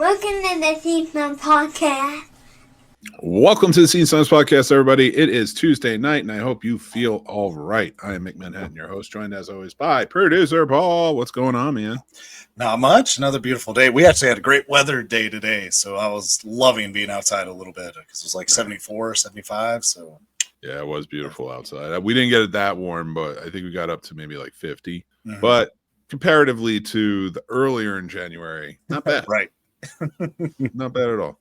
Welcome to the Snobs podcast. Welcome to the Snobs podcast, everybody. It is Tuesday night, and I hope you feel all right. I am Mick Manhattan, your host, joined as always by producer Paul. What's going on, man? Not much. Another beautiful day. We actually had a great weather day today, so I was loving being outside a little bit because it was like 74, 75. So yeah, it was beautiful outside. We didn't get it that warm, but I think we got up to maybe like 50. But comparatively to the earlier in January, not bad. Right. Not bad at all.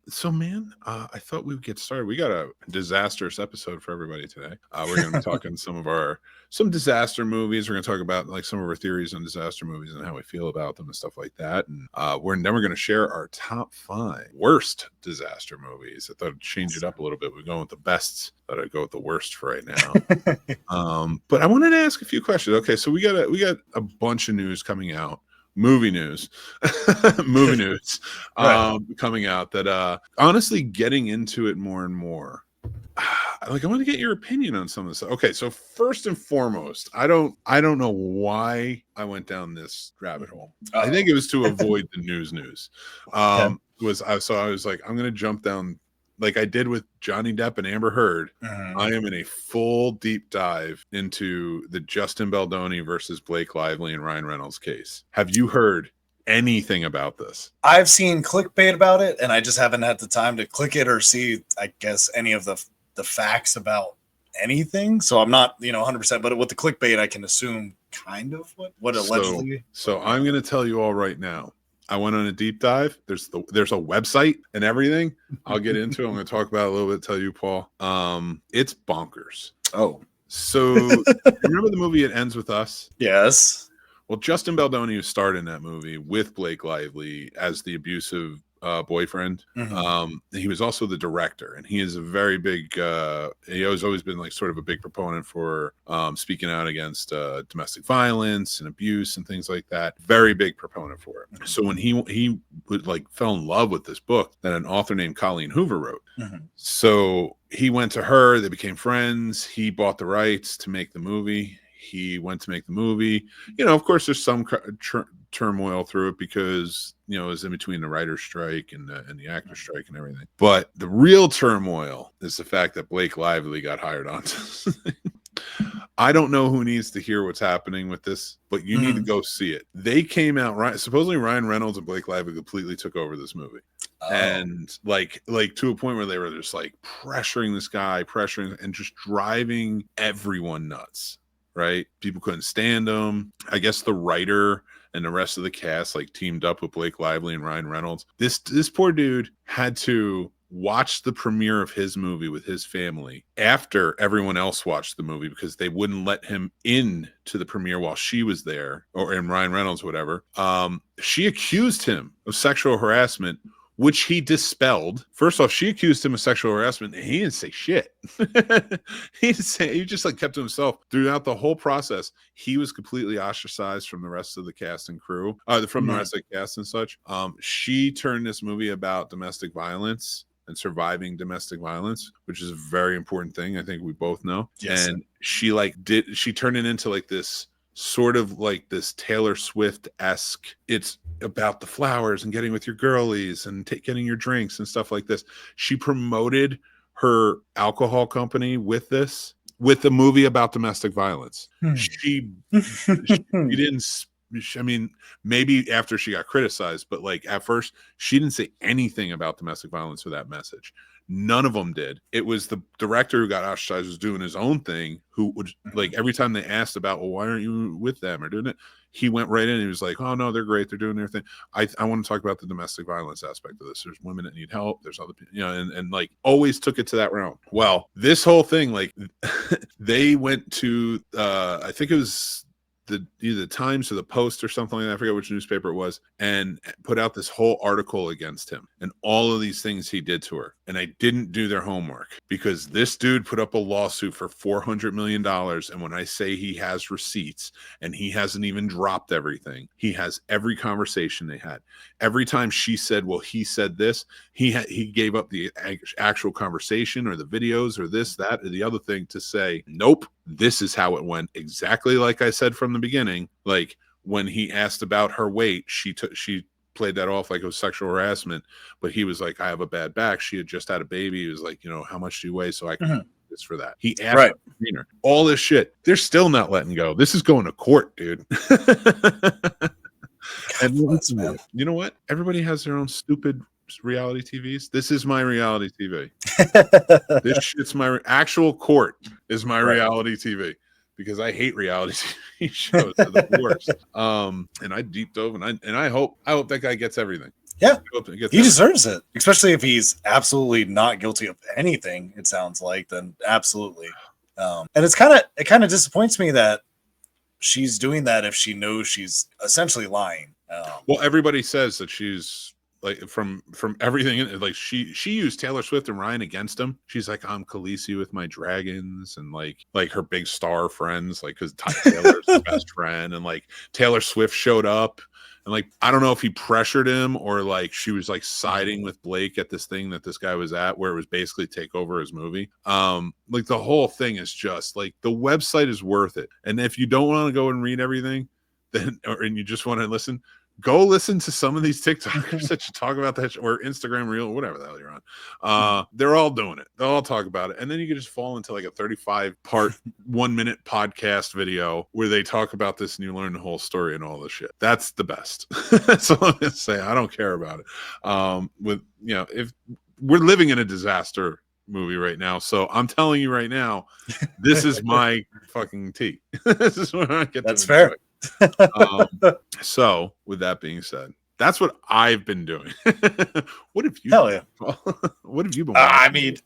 So man, I thought we would get started. We got a disastrous episode for everybody today. We're going to be talking some disaster movies. We're going to talk about like some of our theories on disaster movies and how we feel about them and stuff like that. And we're going to share our top 5 worst disaster movies. I thought I'd change it up a little bit. We're going with the bests. Thought I'd go with the worst for right now. But I wanted to ask a few questions. Okay, so we got a bunch of news coming out. Movie news coming out that honestly, getting into it more and more, like I want to get your opinion on some of this. Okay, so first and foremost, I don't know why I went down this rabbit hole. I think it was to avoid the news. I was like, I'm gonna jump down like I did with Johnny Depp and Amber Heard. I am in a full deep dive into the Justin Baldoni versus Blake Lively and Ryan Reynolds case. Have you heard anything about this? I've seen clickbait about it, and I just haven't had the time to click it or see, I guess, any of the facts about anything. So I'm not, 100%. But with the clickbait, I can assume kind of what allegedly. So I'm going to tell you all right now. I went on a deep dive. There's a website and everything. I'll get into it. I'm going to talk about it a little bit, tell you, Paul. It's bonkers. Oh. So remember the movie It Ends With Us? Yes. Well, Justin Baldoni, who starred in that movie with Blake Lively as the abusive boyfriend, he was also the director, and he is a very big he has always been like sort of a big proponent for speaking out against domestic violence and abuse and things like that. Very big proponent for it. So when he would like fell in love with this book that an author named Colleen Hoover wrote, so he went to her, they became friends, he bought the rights to make the movie. He went to make the movie. Of course, there's some turmoil through it because, it was in between the writer's strike and the actor's strike and everything. But the real turmoil is the fact that Blake Lively got hired on. I don't know who needs to hear what's happening with this, but you need to go see it. They came out, supposedly Ryan Reynolds and Blake Lively completely took over this movie. And like to a point where they were just like pressuring this guy, and just driving everyone nuts. Right? People couldn't stand him. I guess the writer and the rest of the cast like teamed up with Blake Lively and Ryan Reynolds. This poor dude had to watch the premiere of his movie with his family after everyone else watched the movie because they wouldn't let him in to the premiere while she was there, and Ryan Reynolds, whatever. She accused him of sexual harassment, which he dispelled. First off, she accused him of sexual harassment, and he didn't say shit. He just like kept to himself throughout the whole process. He was completely ostracized from the rest of the cast and crew, from the rest of the cast and such. She turned this movie about domestic violence and surviving domestic violence, which is a very important thing. I think we both know. Yes. And she turned it into like this sort of like this Taylor Swift-esque. It's about the flowers and getting with your girlies and getting your drinks and stuff like this. She promoted her alcohol company with a movie about domestic violence. She didn't. I mean, maybe after she got criticized, but like at first, she didn't say anything about domestic violence with that message. None of them did. It was the director who got ostracized was doing his own thing, who would like every time they asked about, well, why aren't you with them or doing it? He went right in and he was like, oh no, they're great. They're doing their thing. I want to talk about the domestic violence aspect of this. There's women that need help. There's other people, and like always took it to that realm. Well, this whole thing, like they went to, I think it was either the Times or the Post or something like that, I forget which newspaper it was, and put out this whole article against him and all of these things he did to her. And I didn't do their homework because this dude put up a lawsuit for $400 million. And when I say he has receipts and he hasn't even dropped everything, he has every conversation they had. Every time she said, well, he said this, he gave up the actual conversation or the videos or this, that, or the other thing to say, nope, this is how it went. Exactly like I said from the beginning. Like when he asked about her weight, she played that off like it was sexual harassment, but he was like, I have a bad back. She had just had a baby. He was like, how much do you weigh? So I can do this for that. He asked Right. the trainer. All this shit. They're still not letting go. This is going to court, dude. And listen, you know what? Everybody has their own stupid reality TVs. This is my reality TV. This shit's my actual court is my reality TV. Because I hate reality TV shows. They're the worst. And I deep dove, and I hope that guy gets everything. Yeah, he deserves it, especially if he's absolutely not guilty of anything. It sounds like then absolutely. And it kind of disappoints me that she's doing that if she knows she's essentially lying. Well, everybody says that she's. Like from everything, like she used Taylor Swift and Ryan against him. She's like, I'm Khaleesi with my dragons, and like her big star friends, like because Taylor's the best friend, and like Taylor Swift showed up, and like I don't know if he pressured him or like she was like siding with Blake at this thing that this guy was at, where it was basically take over his movie. Like the whole thing is just like the website is worth it, and if you don't want to go and read everything, then and you just want to listen. Go listen to some of these TikTokers that you talk about that or Instagram Reel, whatever the hell you're on. They're all doing it. They'll all talk about it. And then you can just fall into like a 35-part, 1-minute podcast video where they talk about this and you learn the whole story and all this shit. That's the best. That's all I'm going to say. I don't care about it. If we're living in a disaster movie right now. So I'm telling you right now, this is my fucking tea. This is what I get. That's fair. So with that being said, that's what I've been doing. What have you? Hell yeah! What have you been watching?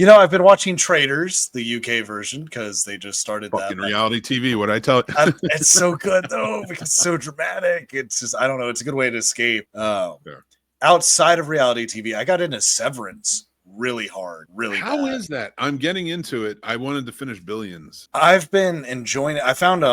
I've been watching Traitors, the UK version, because they just started fucking reality TV. What I tell you, it's so good though because it's so dramatic. It's just I don't know. It's a good way to escape. Outside of reality TV, I got into Severance really hard, really. How is that? I'm getting into it. I wanted to finish Billions. I've been enjoying it. I found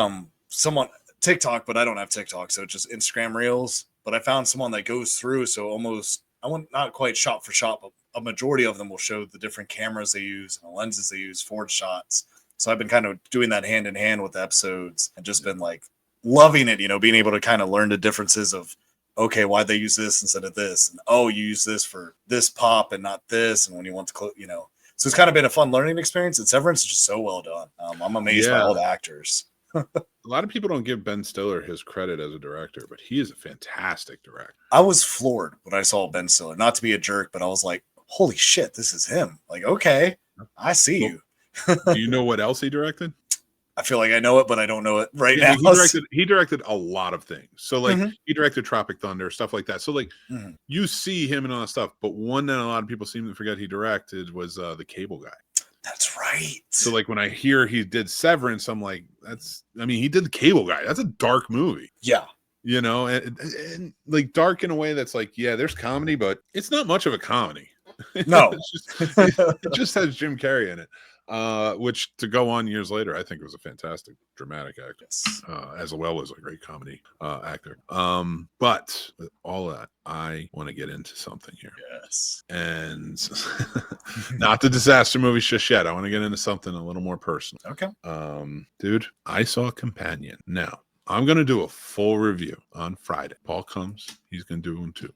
someone TikTok, but I don't have TikTok, so it's just Instagram Reels. But I found someone that goes through, so almost not quite shot for shot, but a majority of them will show the different cameras they use and the lenses they use, forward shots. So I've been kind of doing that hand in hand with the episodes and just been like loving it, being able to kind of learn the differences of, okay, why'd they use this instead of this? And you use this for this pop and not this. And when you want to, so it's kind of been a fun learning experience. And Severance is just so well done. I'm amazed by all the actors. A lot of people don't give Ben Stiller his credit as a director, but he is a fantastic director. I was floored when I saw Ben Stiller. Not to be a jerk, but I was like, holy shit, this is him. Like, okay, I see you. Do you know what else he directed? I feel like I know it, but I don't know it now. He directed a lot of things. So like he directed Tropic Thunder, stuff like that. So like you see him and all that stuff, but one that a lot of people seem to forget he directed was The Cable Guy. That's right. So like when I hear he did Severance, I'm like, he did The Cable Guy. That's a dark movie. Yeah. And like dark in a way that's like, yeah, there's comedy, but it's not much of a comedy. No. it just has Jim Carrey in it. Which to go on years later, I think was a fantastic dramatic actor, as well as a great comedy actor. But with all that, I want to get into something here. Yes. And not the disaster movies just yet. I want to get into something a little more personal. Okay. Dude, I saw Companion. Now, I'm going to do a full review on Friday. Paul comes. He's going to do one too.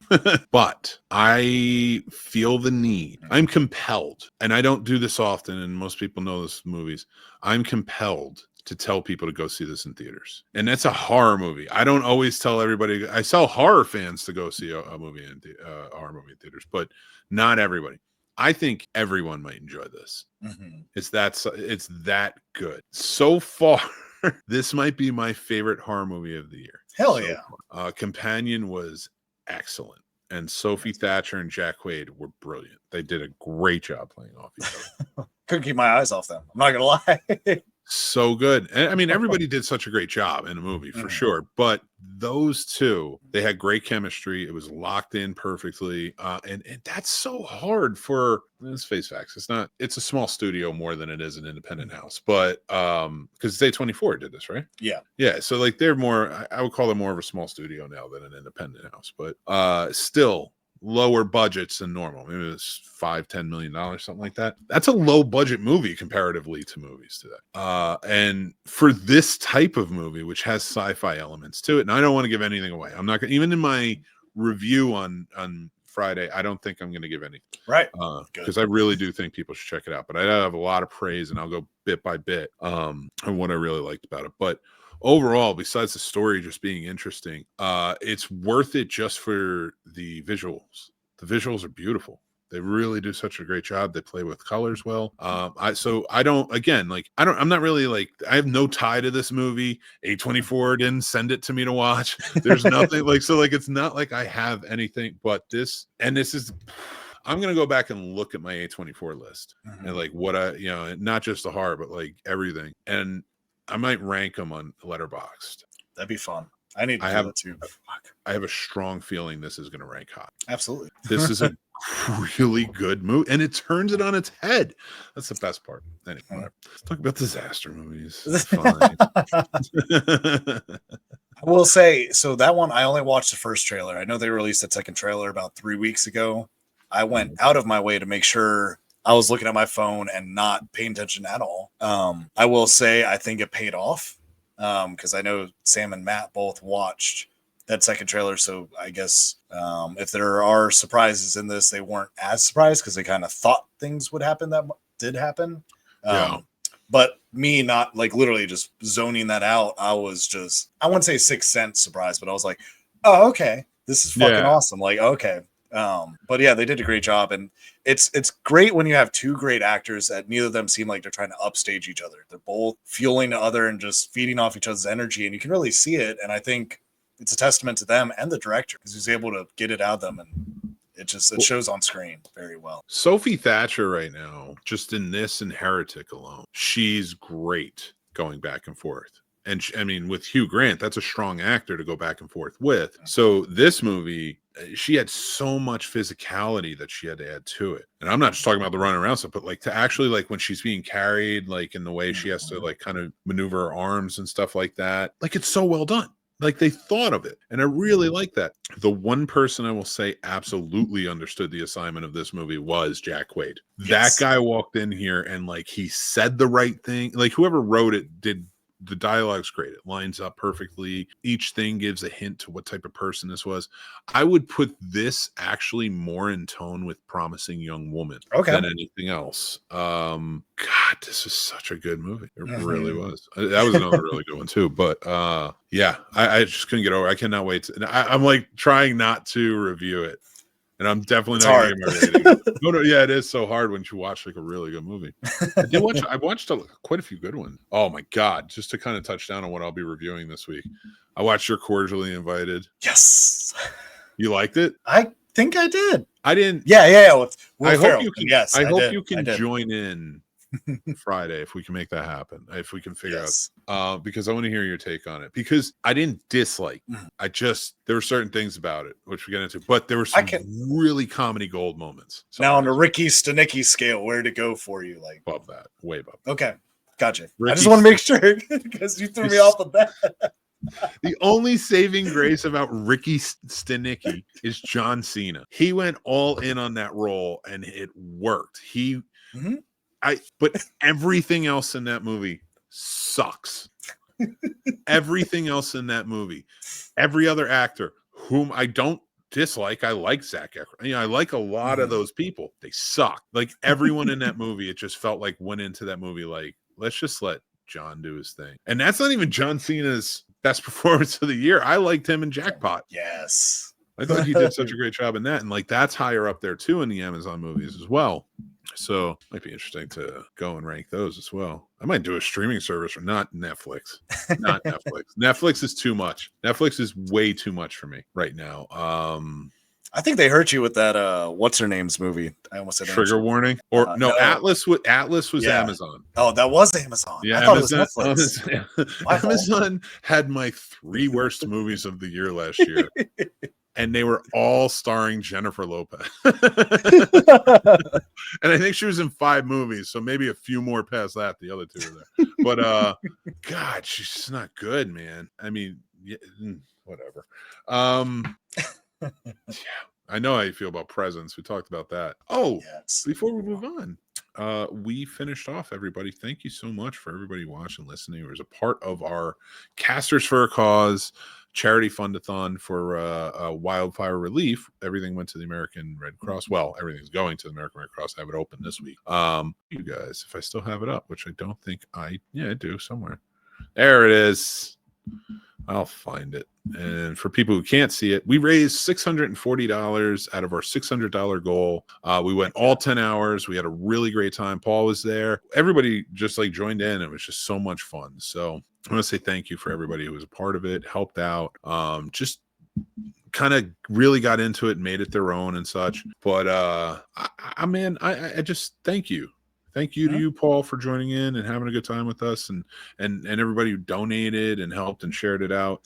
But I feel the need. I'm compelled, and I don't do this often, and most people know this movies. I'm compelled to tell people to go see this in theaters. And that's a horror movie. I don't always tell everybody. I tell horror fans to go see a movie in horror movie in theaters, but not everybody. I think everyone might enjoy this. It's that good. So far, this might be my favorite horror movie of the year. Hell yeah. Companion was excellent. And Sophie Thatcher and Jack Quaid were brilliant. They did a great job playing off each other. Couldn't keep my eyes off them. I'm not going to lie. So good. And I mean, everybody did such a great job in the movie for sure. But those two, they had great chemistry. It was locked in perfectly. And that's so hard for, let's face facts. It's a small studio more than it is an independent house. But because A24 did this, right? Yeah. Yeah. So like they're more, I would call them more of a small studio now than an independent house. But still, lower budgets than normal. Maybe it's $5-10 million, something like that. That's a low budget movie comparatively to movies today. And for this type of movie, which has sci-fi elements to it, and I don't want to give anything away. I'm not gonna, even in my review on Friday, I don't think I'm going to give any, right, because I really do think people should check it out. But I have a lot of praise, and I'll go bit by bit on what I really liked about it. But overall, besides the story just being interesting, it's worth it just for the visuals. The visuals are beautiful. They really do such a great job. They play with colors well. I'm not really like, I have no tie to this movie. A24 didn't send it to me to watch. There's nothing like, so like, it's not like I have anything but this. And this is, I'm going to go back and look at my A24 list and like what not just the horror, but like everything. And I might rank them on Letterboxd. That'd be fun. I need to do that too. I have a strong feeling this is going to rank high. Absolutely. This is a really good movie, and it turns it on its head. That's the best part. Anyway, whatever. Let's talk about disaster movies. It's fine. I will say, so that one, I only watched the first trailer. I know they released a second trailer about 3 weeks ago. I went out of my way to make sure I was looking at my phone and not paying attention at all. I will say, I think it paid off because I know Sam and Matt both watched that second trailer. So I guess if there are surprises in this, they weren't as surprised because they kind of thought things would happen that did happen. But me not like literally just zoning that out, I was just, I wouldn't say Sixth Sense surprised, but I was like, oh, okay, this is fucking awesome. Like, okay. But yeah, they did a great job. And it's great when you have two great actors that neither of them seem like they're trying to upstage each other. They're both fueling the other and just feeding off each other's energy. And you can really see it. And I think it's a testament to them and the director because he's able to get it out of them. And it shows on screen very well. Sophie Thatcher right now, just in this and Heretic alone, she's great going back and forth. And I mean, with Hugh Grant, that's a strong actor to go back and forth with. So this movie, she had so much physicality that she had to add to it. And I'm not just talking about the running around stuff, but like to actually like when she's being carried, like in the way she has to like kind of maneuver her arms and stuff like that. Like it's so well done. Like they thought of it. And I really like that. The one person I will say absolutely understood the assignment of this movie was Jack Quaid. Yes. That guy walked in here and like he said the right thing. Like whoever wrote it did. The dialogue's great. It lines up perfectly. Each thing gives a hint to what type of person this was. I would put this actually more in tone with Promising Young Woman than anything else. God, this is such a good movie. It really was. That was another really good one too. But yeah, I just couldn't get over. I cannot wait. I'm like trying not to review it. And I'm definitely not going to give my rating. No, yeah, it is so hard when you watch like a really good movie. I watched quite a few good ones. Oh my God. Just to kind of touch down on what I'll be reviewing this week. I watched You're Cordially Invited. Yes. You liked it? I think I did. I didn't. Yeah. I hope you can, I hope you can join in Friday if we can make that happen. If we can figure out because I want to hear your take on it. Because I didn't dislike. There were certain things about it which we get into, but there were some really comedy gold moments. Now on the Ricky Stenicki scale, where'd it go for you? Like above that, way above. Okay, gotcha. I just want to make sure because you threw me off of that. The only saving grace about Ricky Stenicki is John Cena. He went all in on that role and it worked. But everything else in that movie sucks. Everything else in that movie, every other actor whom I don't dislike, I like Zac Efron. I like a lot of those people. They suck. Like everyone in that movie, it just felt like went into that movie like, let's just let John do his thing. And that's not even John Cena's best performance of the year. I liked him in Jackpot. Yes. I thought he did such a great job in that. And like that's higher up there too in the Amazon movies as well. So it might be interesting to go and rank those as well. I might do a streaming service or not Netflix. Not Netflix. Netflix is too much. Netflix is way too much for me right now. I think they hurt you with that what's her name's movie. I almost said Trigger Warning. Or no, Atlas was Amazon. Oh, that was Amazon. Yeah, I thought it was Netflix. Amazon had my 3 worst movies of the year last year. And they were all starring Jennifer Lopez. And I think she was in 5 movies, so maybe a few more past that. The other 2 are there. But God, she's just not good, man. I mean, whatever. Yeah, I know how you feel about presents. We talked about that. Oh, Yes. before we move on, we finished off, everybody. Thank you so much for everybody watching, listening. It was a part of our Casters for a Cause charity fundathon for wildfire relief. Everything went to the American Red Cross. Well, everything's going to the American Red Cross. I have it open this week. You guys, if I still have it up, which I don't think I do somewhere. There it is. I'll find it. And for people who can't see it, we raised $640 out of our $600 goal. We went all 10 hours. We had a really great time. Paul was there. Everybody just like joined in. It was just so much fun. So I want to say thank you for everybody who was a part of it, helped out, just kind of really got into it, made it their own and such. But I just thank you. Thank you to you, Paul, for joining in and having a good time with us, and everybody who donated and helped and shared it out.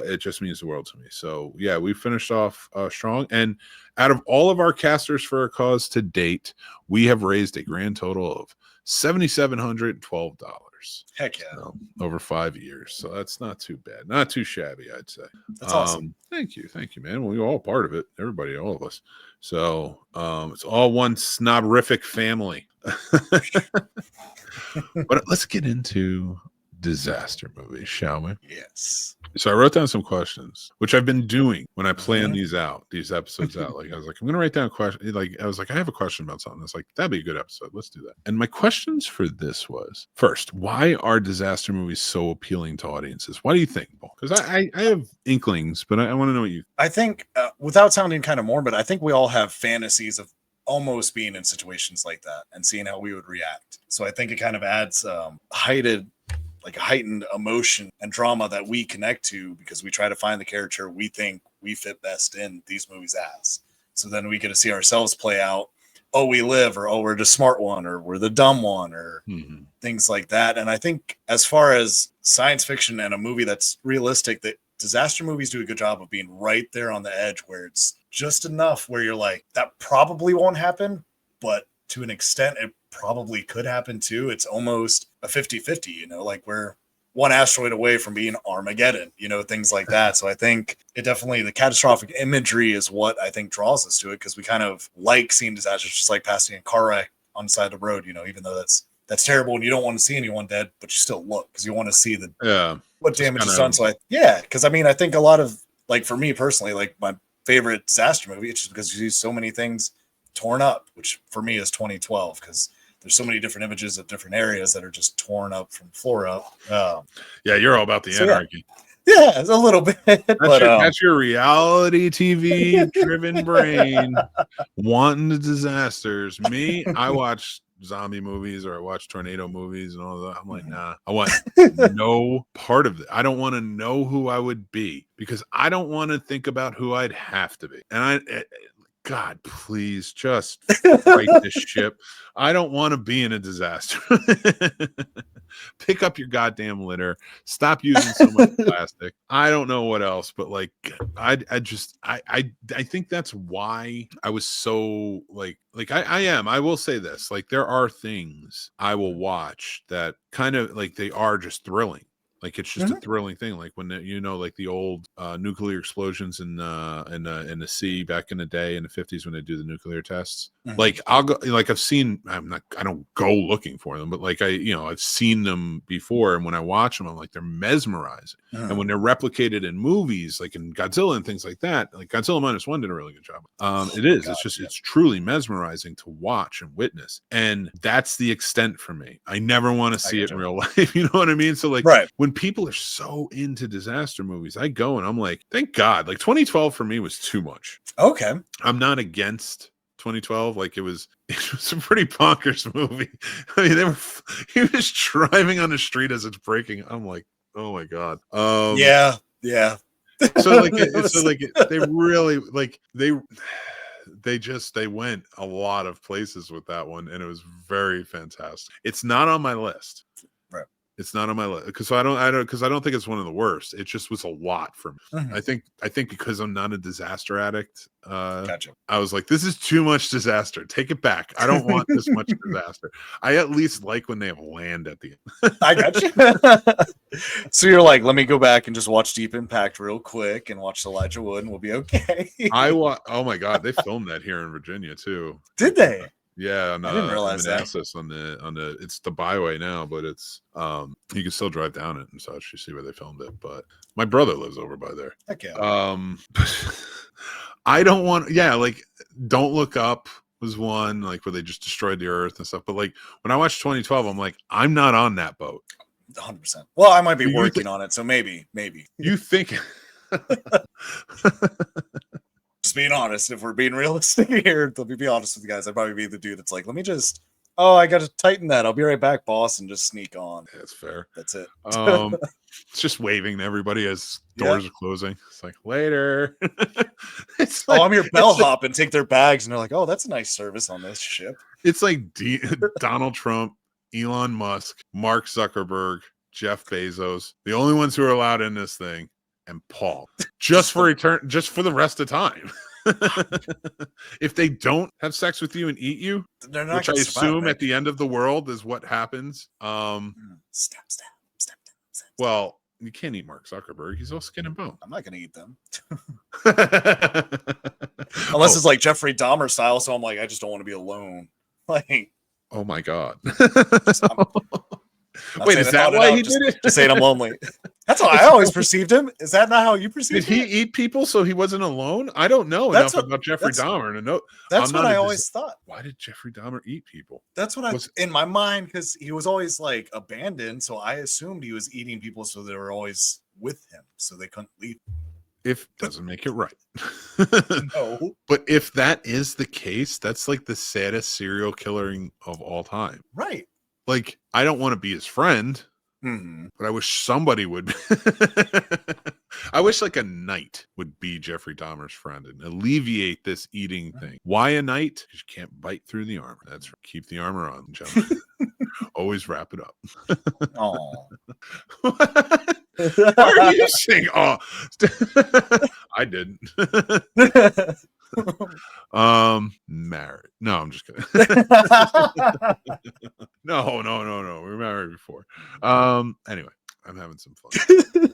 It just means the world to me. So yeah, we finished off strong. And out of all of our Casters for a Cause to date, we have raised a grand total of $7,712. Heck yeah. So, over 5 years. So that's not too bad. Not too shabby, I'd say. That's awesome. Thank you, man. We're all part of it. Everybody, all of us. So it's all one snoberific family. But let's get into disaster movies, shall we? Yes. So I wrote down some questions, which I've been doing when I plan these episodes out. Like I was like, I'm gonna write down a question. Like I was like, I have a question about something. It's like, that'd be a good episode. Let's do that. And my questions for this was, first, why are disaster movies so appealing to audiences? Why do you think, Paul? Because I have inklings, but I want to know what you. I think, without sounding kind of morbid, I think we all have fantasies of almost being in situations like that and seeing how we would react. So I think it kind of adds heightened emotion and drama that we connect to, because we try to find the character we think we fit best in these movies as. So then we get to see ourselves play out, oh, we live, or oh, we're the smart one, or we're the dumb one, or things like that. And I think as far as science fiction and a movie that's realistic, that disaster movies do a good job of being right there on the edge, where it's just enough where you're like, that probably won't happen, but to an extent it probably could happen too. It's almost a 50-50, like we're one asteroid away from being Armageddon, things like that. So I think it definitely, the catastrophic imagery is what I think draws us to it, because we kind of like seeing disasters, just like passing a car wreck on the side of the road, even though that's terrible and you don't want to see anyone dead, but you still look because you want to see what damage is done. So because I think a lot of, like, for me personally, like my favorite disaster movie, it's just because you see so many things torn up, which for me is 2012, because there's so many different images of different areas that are just torn up from floor up. Yeah, you're all about the anarchy. Yeah, it's a little bit. That's your reality TV driven brain wanting the disasters. Me, I watch zombie movies, or I watch tornado movies and all that. I'm like, nah, I want no part of it. I don't want to know who I would be, because I don't want to think about who I'd have to be. And God, please just right this ship. I don't want to be in a disaster. Pick up your goddamn litter. Stop using so much plastic. I don't know what else, but like, I think that's why I was so I am. I will say this, like, there are things I will watch that kind of like, they are just thrilling. Like, it's just a thrilling thing. Like when like the old nuclear explosions in the sea back in the day in the 50s when they do the nuclear tests. Like I'll go, like I don't go looking for them, but like I've seen them before, and when I watch them, I'm like, they're mesmerizing. And when they're replicated in movies, like in Godzilla and things like that, like Godzilla -1 did a really good job. It is. It's truly mesmerizing to watch and witness, and that's the extent for me. I never want to see it in real life. You know what I mean? So like, when people are so into disaster movies, I go and I'm like, thank God. Like 2012 for me was too much. Okay, I'm not against 2012. Like it was a pretty bonkers movie. I mean, he was driving on the street as it's breaking. I'm like, oh my God. Yeah. So they really like they went a lot of places with that one, and it was very fantastic. It's not on my list. Right. It's not on my list because I don't think it's one of the worst. It just was a lot for me. Mhm. I think because I'm not a disaster addict, Gotcha. I was like, this is too much disaster. Take it back. I don't want this much disaster. I at least like when they have land at the end. I got you. So you're like, let me go back and just watch Deep Impact real quick and watch Elijah Wood, and we'll be okay. Oh my god, they filmed that here in Virginia too. Did they? Yeah, I didn't realize that. Manassas on the it's the byway now, but it's you can still drive down it and such. You see where they filmed it, but my brother lives over by there. Heck yeah. I don't want like Don't Look Up was one like where they just destroyed the earth and stuff. But like when I watched 2012, I'm like, I'm not on that boat. 100%. Well, I might be working on it, so maybe. You think Just being honest, if we're being realistic here, let me be honest with you guys. I'd probably be the dude that's like, let me just, I got to tighten that. I'll be right back, boss, and just sneak on. That's fair. That's it. It's just waving to everybody as doors are closing. It's like, later. It's like, like, I'm your bellhop, and take their bags, and they're like, oh, that's a nice service on this ship. It's like Donald Trump, Elon Musk, Mark Zuckerberg, Jeff Bezos, the only ones who are allowed in this thing, and Paul, just for the rest of time. If they don't have sex with you and eat you, they're not, which I assume at the end of the world is what happens. Step. Well, you can't eat Mark Zuckerberg. He's all skin and bone. I'm not going to eat them. Unless it's like Jeffrey Dahmer style. So I'm like, I just don't want to be alone. Like, oh my God. Wait, is that why he did it? Just saying I'm lonely. That's how I always perceived him. Is that not how you perceived him? Did he eat people so he wasn't alone? I don't know enough about Jeffrey Dahmer to know. That's what I always thought. Why did Jeffrey Dahmer eat people? That's what in my mind, because he was always like abandoned. So I assumed he was eating people so they were always with him. So they couldn't leave. If doesn't make it right. No. But if that is the case, that's like the saddest serial killing of all time. Right. Like, I don't want to be his friend, but I wish somebody would. I wish like a knight would be Jeffrey Dahmer's friend and alleviate this eating thing. Why a knight? Because you can't bite through the armor. That's right. Keep the armor on, gentlemen. Always wrap it up. Oh. Why are you saying? Oh, I didn't. Married. No, I'm just kidding. No. We were married before. Anyway, I'm having some fun.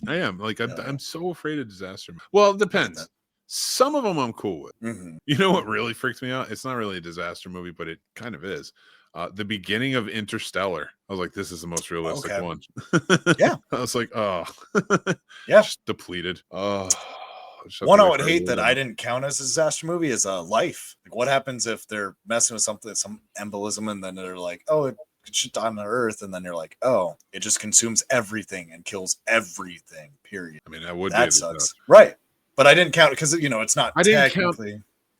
I am like I'm so afraid of disaster. Well, it depends. Some of them I'm cool with. You know what really freaks me out? It's not really a disaster movie, but it kind of is. The beginning of Interstellar. I was like, this is the most realistic one. Yeah. I was like, oh, yeah, just depleted. Oh, one I would hate that I didn't count as a disaster movie is Life. Like, what happens if they're messing with something, some embolism, and then they're like, oh, it should die on the earth, and then you're like, oh, it just consumes everything and kills everything. Period. I mean, that sucks, right? But I didn't count because it's not. I didn't count.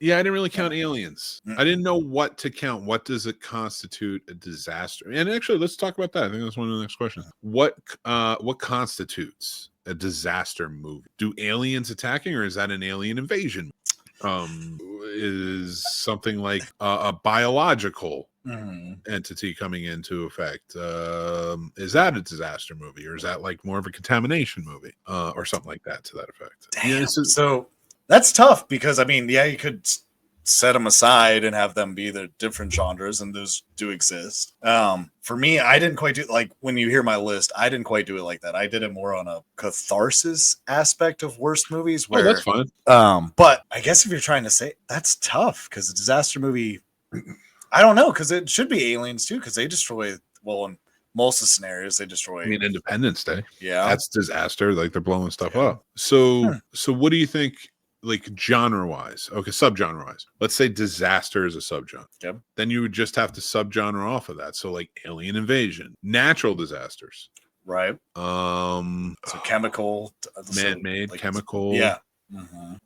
Yeah, I didn't really count aliens. I didn't know what to count. What does it constitute a disaster? And actually, let's talk about that. I think that's one of the next questions. What constitutes a disaster movie? Do aliens attacking, or is that an alien invasion? Is something like a biological entity coming into effect? Is that a disaster movie, or is that like more of a contamination movie, or something like that to that effect? Damn. Yeah, so that's tough because you could set them aside and have them be the different genres, and those do exist. For me, I didn't quite do like when you hear my list, I didn't quite do it like that. I did it more on a catharsis aspect of worst movies. Where, that's fine. But I guess if you're trying to say that's tough because a disaster movie, I don't know, because it should be aliens too, because they destroy. Well, in most of the scenarios, they destroy. I mean, Independence Day. Yeah, that's disaster. Like they're blowing stuff up. So what do you think? Like genre wise, okay, subgenre wise, let's say disaster is a subgenre. Yep. Then you would just have to subgenre off of that. So like alien invasion, natural disasters, right? So chemical, man-made, like, chemical, yeah.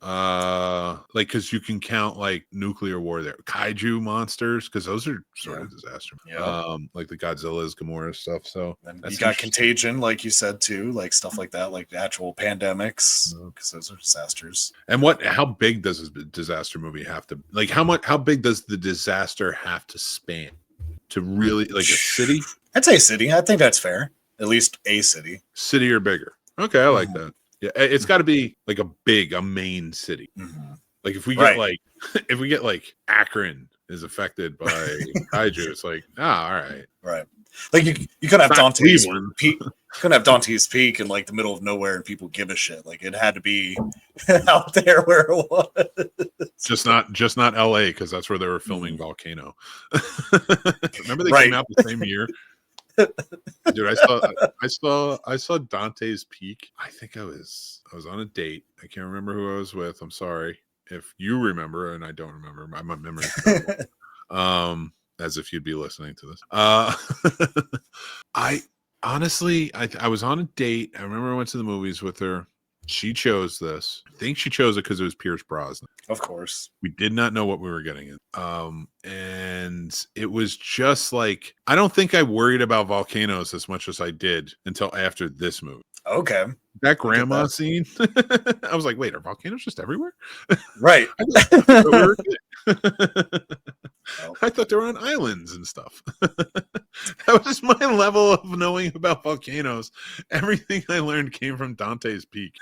Like because you can count like nuclear war there, kaiju monsters, because those are sort of disaster. Like the Godzilla's, Gamora stuff. So you got Contagion, like you said too, like stuff like that, like actual pandemics, because those are disasters. And how big does a disaster movie have to like? How big does the disaster have to span? to really like a city? I'd say city. I think that's fair. At least a city. City or bigger. Okay, I like that. Yeah, it's got to be like a main city. Like if we get if we get like Akron is affected by kaiju, it's like all right. Like you couldn't have Dante's Peak. couldn't have Dante's Peak in like the middle of nowhere and people give a shit. Like it had to be out there where it was. Just not LA, because that's where they were filming Volcano. Remember they came out the same year. Dude, I saw Dante's Peak. I think I was on a date. I can't remember who I was with. I'm sorry if you remember and I don't remember. My memory is terrible. As if you'd be listening to this. I honestly was on a date. I remember I went to the movies with her. She chose this. I think she chose it because it was Pierce Brosnan. Of course. We did not know what we were getting in. And it was just like, I don't think I worried about volcanoes as much as I did until after this movie. Okay. That grandma scene, I was like, wait, are volcanoes just everywhere? Right. I thought they were on islands and stuff. That was my level of knowing about volcanoes. Everything I learned came from Dante's Peak.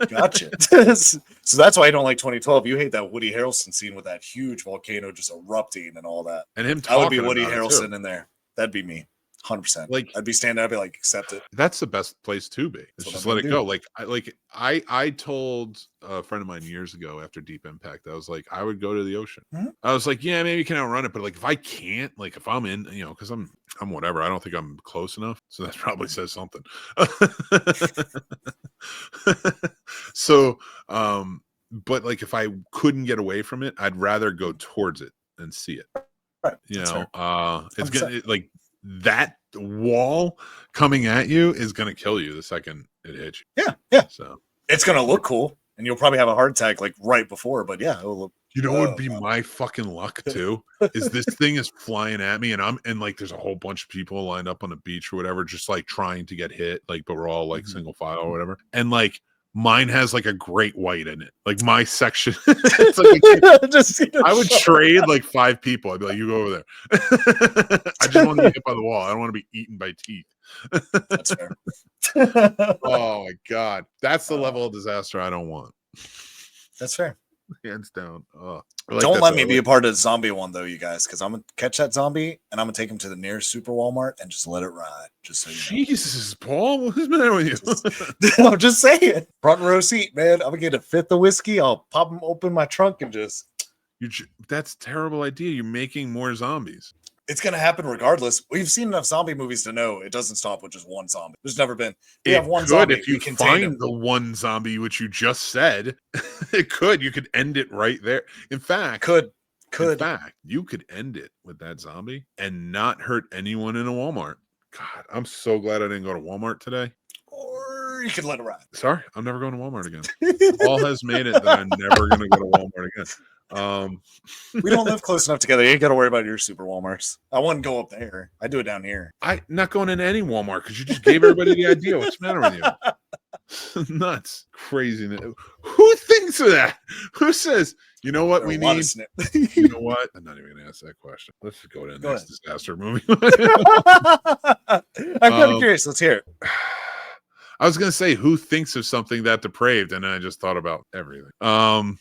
Gotcha. So that's why I don't like 2012. You hate that Woody Harrelson scene with that huge volcano just erupting and all that. And him I would be talking Woody about it, Harrelson too. in there. That'd be me. 100%. Like I'd be standing. I'd be like, accept it. That's the best place to be. That's what Just I'm let it gonna go. do. I told a friend of mine years ago after Deep Impact, I was like, I would go to the ocean. Mhm. I was like, yeah, maybe you can outrun it, but like if I can't, like if I'm in, because I'm whatever. I don't think I'm close enough. So that probably says something. So, but like if I couldn't get away from it, I'd rather go towards it and see it. Right. It's 100%. gonna like that wall coming at you is gonna kill you the second it hits you. Yeah. So It's gonna look cool, and you'll probably have a heart attack like right before. But yeah, it'll look. what would be my fucking luck too is this thing is flying at me and like there's a whole bunch of people lined up on the beach or whatever, just like trying to get hit, like, but we're all like single file or whatever, and like mine has like a great white in it, like my section. It's like I would trade like 5 people. I'd be like, you go over there. I just want to be hit by the wall. I don't want to be eaten by teeth. That's fair. Oh my god, that's the level of disaster I don't want. That's fair. Hands down. Don't let me be a part of the zombie one though, you guys, because I'm gonna catch that zombie and I'm gonna take him to the nearest super Walmart and just let it ride. Just so you know. Jesus, Paul, what's the matter with you? I'm just saying, front row seat, man. I'm gonna get a 5th of whiskey. I'll pop them open my trunk and just. That's a terrible idea. You're making more zombies. It's gonna happen regardless. We've seen enough zombie movies to know it doesn't stop with just one zombie. There's never been. We have one zombie. If you find the one zombie, which you just said, it could. You could end it right there. In fact, In fact, you could end it with that zombie and not hurt anyone in a Walmart. God, I'm so glad I didn't go to Walmart today. Or you could let it ride. Sorry, I'm never going to Walmart again. Paul has made it that I'm never going to go to Walmart again. We don't live close enough together. You ain't got to worry about your super Walmarts. I wouldn't go up there. I do it down here. I'm not going into any Walmart because you just gave everybody the idea. What's the matter with you? Nuts. Crazy. Who thinks of that? Who says, you know what we need? You know what? I'm not even going to ask that question. Let's just go to the next disaster movie. I'm kind of curious. Let's hear it. I was going to say, who thinks of something that depraved? And I just thought about everything. Paul.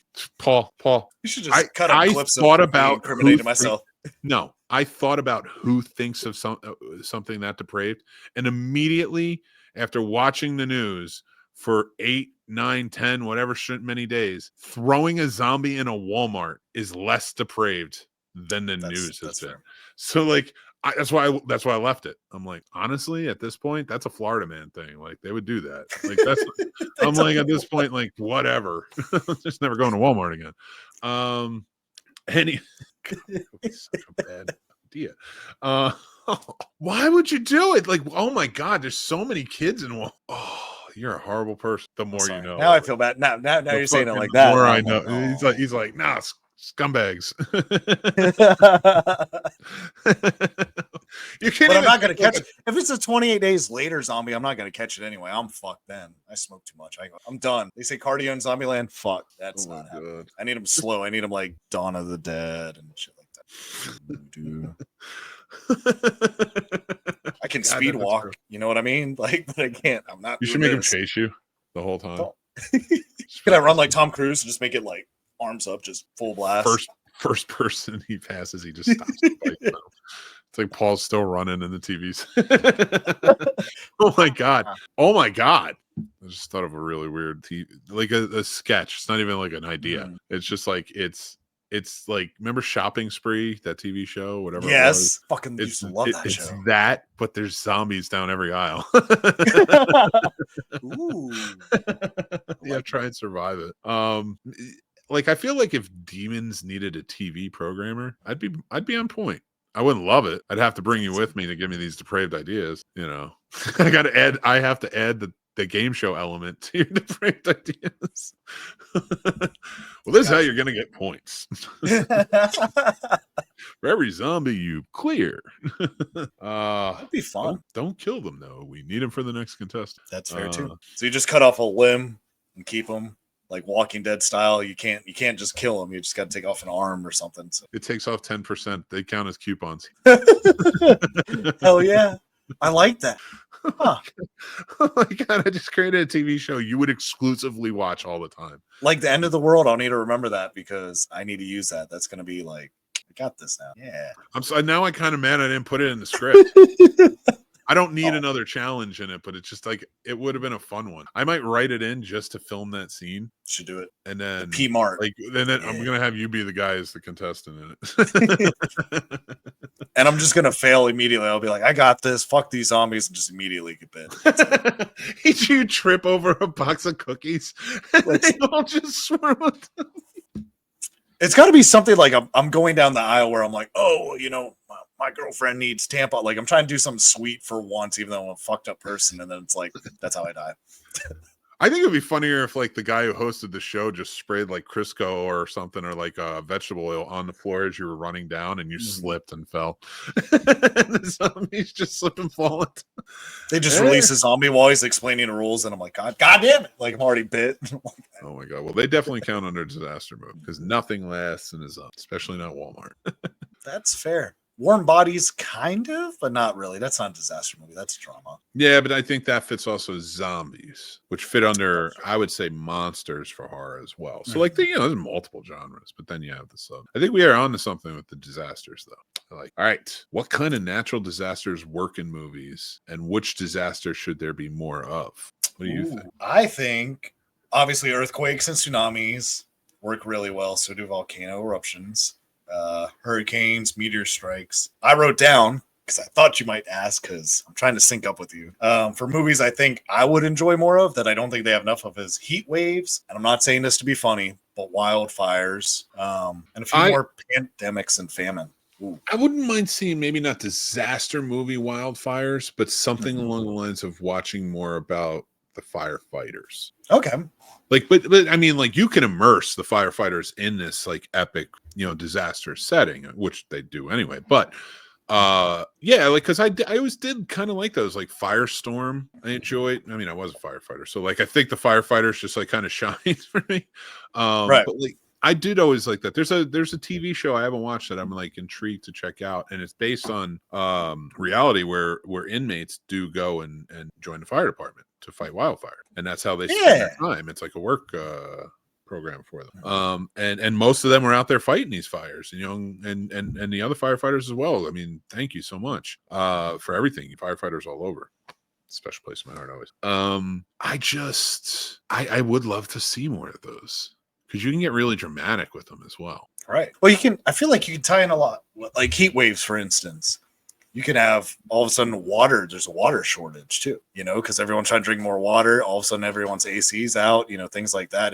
You should just cut I clips thought of about incriminating myself. No, I thought about who thinks of something that depraved. And immediately after watching the news for 8, 9, 10, whatever many days, throwing a zombie in a Walmart is less depraved than the news has been. Fair. So like, that's why I left it. I'm like, honestly, at this point, that's a Florida man thing. Like they would do that. Like that's. I'm like at this point, like whatever. Just never going to Walmart again. Such a bad idea. Why would you do it? Like, oh my God, there's so many kids in Walmart. Oh, you're a horrible person. The more you know. Now I feel bad. Now you're saying it like that. The more I know. Oh. He's like, nah. Scumbags. But I'm not going to catch it. If it's a 28 days later zombie, I'm not going to catch it anyway. I'm fucked then. I smoke too much. I'm done. They say cardio in Zombieland. Fuck. That's not happening. I need them slow. I need them like Dawn of the Dead and shit like that. I can God, speed that's walk. true. You know what I mean? Like, but I can't. I'm not. You should doing make him this. chase you the whole time. Don't. Can I run like Tom Cruise and just make it like arms up, just full blast? First person he passes, he just stops the fight. It's like Paul's still running in the TVs. Oh my god! Oh my god! I just thought of a really weird like a sketch. It's not even like an idea. It's just like it's like, remember Shopping Spree, that TV show, whatever it was. Yes, fucking used to love that It's show. that, but there's zombies down every aisle. Ooh, Yeah, try and survive it. Like I feel like if demons needed a TV programmer, I'd be on point. I wouldn't love it. I'd have to bring you with me to give me these depraved ideas. You know, I have to add the game show element to your depraved ideas. Well, this is how you're gonna get points. For every zombie you clear. That'd be fun. Don't kill them though. We need them for the next contestant. That's fair too. So you just cut off a limb and keep them like Walking Dead style. You can't just kill them. You just got to take off an arm or something. So. It takes off 10%. They count as coupons. Hell yeah. I like that. Huh. Oh my god, I just created a TV show you would exclusively watch all the time. Like the end of the world, I'll need to remember that because I need to use that. That's going to be like, I got this now. Yeah. I'm so now I'm kind of mad I didn't put it in the script. I don't need another challenge in it, but it's just like it would have been a fun one. I might write it in just to film that scene. Should do it. And then P-Mart. Like then I'm gonna have you be the guy as the contestant in it. And I'm just gonna fail immediately. I'll be like, I got this. Fuck these zombies, and just immediately get bit. You trip over a box of cookies, and they all just swirl. It's got to be something like I'm going down the aisle where I'm like, oh, you know, my girlfriend needs tampon. Like I'm trying to do something sweet for once, even though I'm a fucked up person. And then it's like, that's how I die. I think it'd be funnier if like the guy who hosted the show just sprayed like Crisco or something, or like vegetable oil on the floor as you were running down and you slipped and fell. And the zombies just slip and fall. They just release a zombie while he's explaining the rules. And I'm like, God damn it. Like I'm already bit. Oh my God. Well, they definitely count under disaster mode because nothing lasts in a zombie, especially not Walmart. That's fair. Warm Bodies, kind of, but not really. That's not a disaster movie. That's drama. Yeah, but I think that fits also zombies, which fit under, I would say, monsters for horror as well. So, like, there's multiple genres, but then you have the sub. I think we are on to something with the disasters, though. Like, all right, what kind of natural disasters work in movies, and which disaster should there be more of? What do you think? I think, obviously, earthquakes and tsunamis work really well. So do volcano eruptions. Hurricanes, meteor strikes. I wrote down because I thought you might ask because I'm trying to sync up with you. For movies I think I would enjoy more of that I don't think they have enough of is heat waves. And I'm not saying this to be funny, but wildfires and a few more pandemics and famine. Ooh. I wouldn't mind seeing maybe not disaster movie wildfires, but something along the lines of watching more about the firefighters. Okay. Like, but I mean, like you can immerse the firefighters in this like epic, disaster setting, which they do anyway. But yeah, like because I always did kind of like those, like Firestorm. I enjoyed. I mean, I was a firefighter, so like I think the firefighters just like kind of shines for me. Right. But like I did always like that. There's a TV show I haven't watched that I'm like intrigued to check out, and it's based on reality where inmates do go and join the fire department to fight wildfire, and that's how they spend their time. It's like a work program for them. And most of them are out there fighting these fires, and the other firefighters as well. I mean, thank you so much for everything. Firefighters all over. Special place in my heart always. I would love to see more of those because you can get really dramatic with them as well. Right. Well, I feel like you can tie in a lot, like heat waves, for instance. You can have all of a sudden there's a water shortage too, because everyone's trying to drink more water. All of a sudden everyone's AC's out, things like that.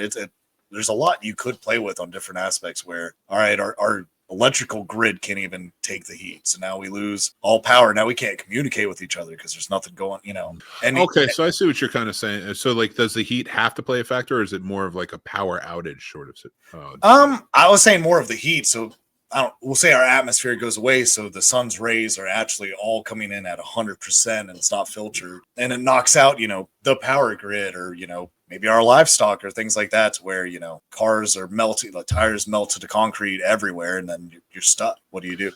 There's a lot you could play with on different aspects where, all right, our electrical grid can't even take the heat. So now we lose all power. Now we can't communicate with each other because there's nothing going, And okay, so I see what you're kind of saying. So like, does the heat have to play a factor, or is it more of like a power outage sort of? I was saying more of the heat. So we'll say our atmosphere goes away, so the sun's rays are actually all coming in at 100% and it's not filtered, and it knocks out, the power grid, or maybe our livestock or things like that, to where, you know, cars are melting, the tires melt to the concrete everywhere, and then you're stuck. What do you do?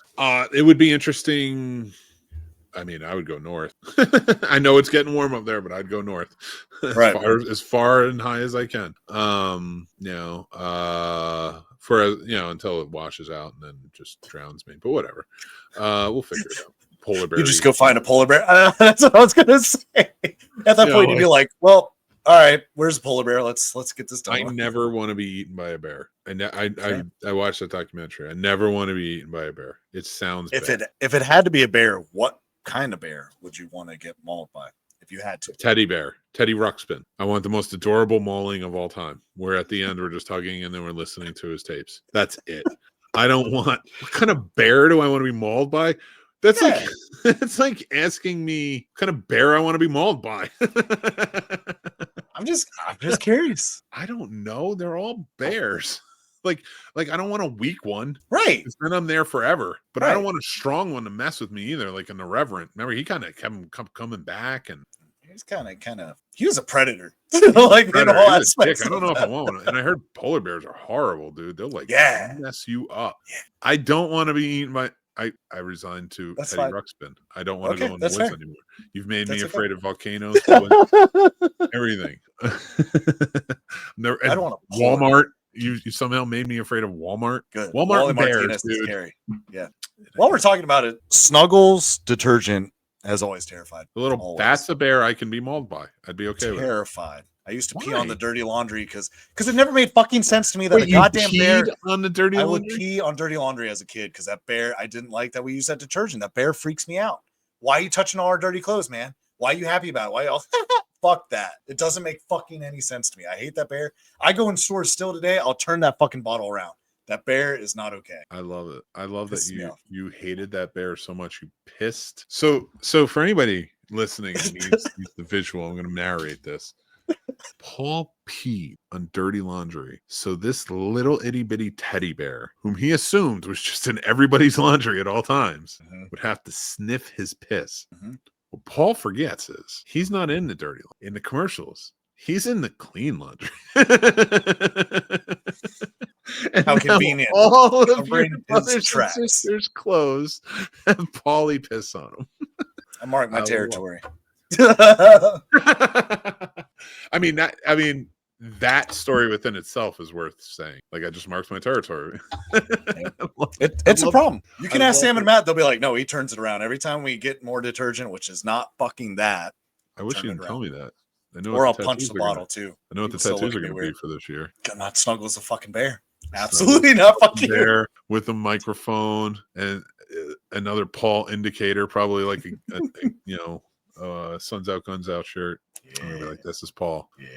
It would be interesting. I mean, I would go north. I know it's getting warm up there, but I'd go north as far and high as I can. Until it washes out and then it just drowns me. But whatever. We'll figure it out. Polar bear. You just go find a polar bear. That's what I was gonna say. At that point, you'd be like, well, all right, where's the polar bear? Let's get this done. I never want to be eaten by a bear. I watched that documentary. I never want to be eaten by a bear. It sounds bad. If it had to be a bear, what kind of bear would you want to get mauled by if you had to? Teddy bear, Teddy Ruxpin. I want the most adorable mauling of all time, where at the end we're just hugging and then we're listening to his tapes. That's it. I don't want. What kind of bear do I want to be mauled by? That's like it's like asking me what kind of bear I want to be mauled by. I'm just curious. I don't know. They're all bears. Like I don't want a weak one, right? Then I'm there forever. But I don't want a strong one to mess with me either. Like an irreverent. Remember, he kind of kept coming back, and he's kind of he was a predator. Like predator. In all aspects. I don't know if I want one. And I heard polar bears are horrible, dude. They'll like mess you up. Yeah. I don't want to be eaten by. I resigned to Teddy Ruxpin. I don't want to go in the woods anymore. You've made me afraid of volcanoes, everything. I don't want to Walmart. You somehow made me afraid of Walmart. Good. Walmart and bears, dude. Scary. Yeah. While we're talking about it, Snuggles detergent has always terrified. That's a bear I can be mauled by. I'd be okay with it. Terrified. I used to pee on the dirty laundry because it never made fucking sense to me that a goddamn bear on the dirty laundry. I would pee on dirty laundry as a kid because that bear, I didn't like that we used that detergent. That bear freaks me out. Why are you touching all our dirty clothes, man? Why are you happy about it? Why y'all fuck that? It doesn't make fucking any sense to me. I hate that bear. I go in stores still today. I'll turn that fucking bottle around. That bear is not okay. I love it. I love that you hated that bear so much you pissed. So for anybody listening who needs the visual, I'm going to narrate this. Paul peed on dirty laundry. So this little itty bitty teddy bear, whom he assumed was just in everybody's laundry at all times, would have to sniff his piss. What Paul forgets is he's not in the dirty in the commercials. He's in the clean laundry. How convenient. All of your brothers and sisters' clothes have Paulie piss on them. I mark my territory. I mean that story within itself is worth saying. Like, I just marked my territory. It's a problem. You can ask Sam and Matt. They'll be like, no, he turns it around every time we get more detergent, which is not fucking that. I wish you didn't tell me that. I know. Or I'll punch the bottle too. I know what the tattoos are going to be for this year. Not Snuggles a fucking bear. Absolutely not fucking bear with a microphone and another Paul indicator, probably like a Suns Out Guns Out shirt. Yeah. I'm gonna be like, this is Paul. Yeah.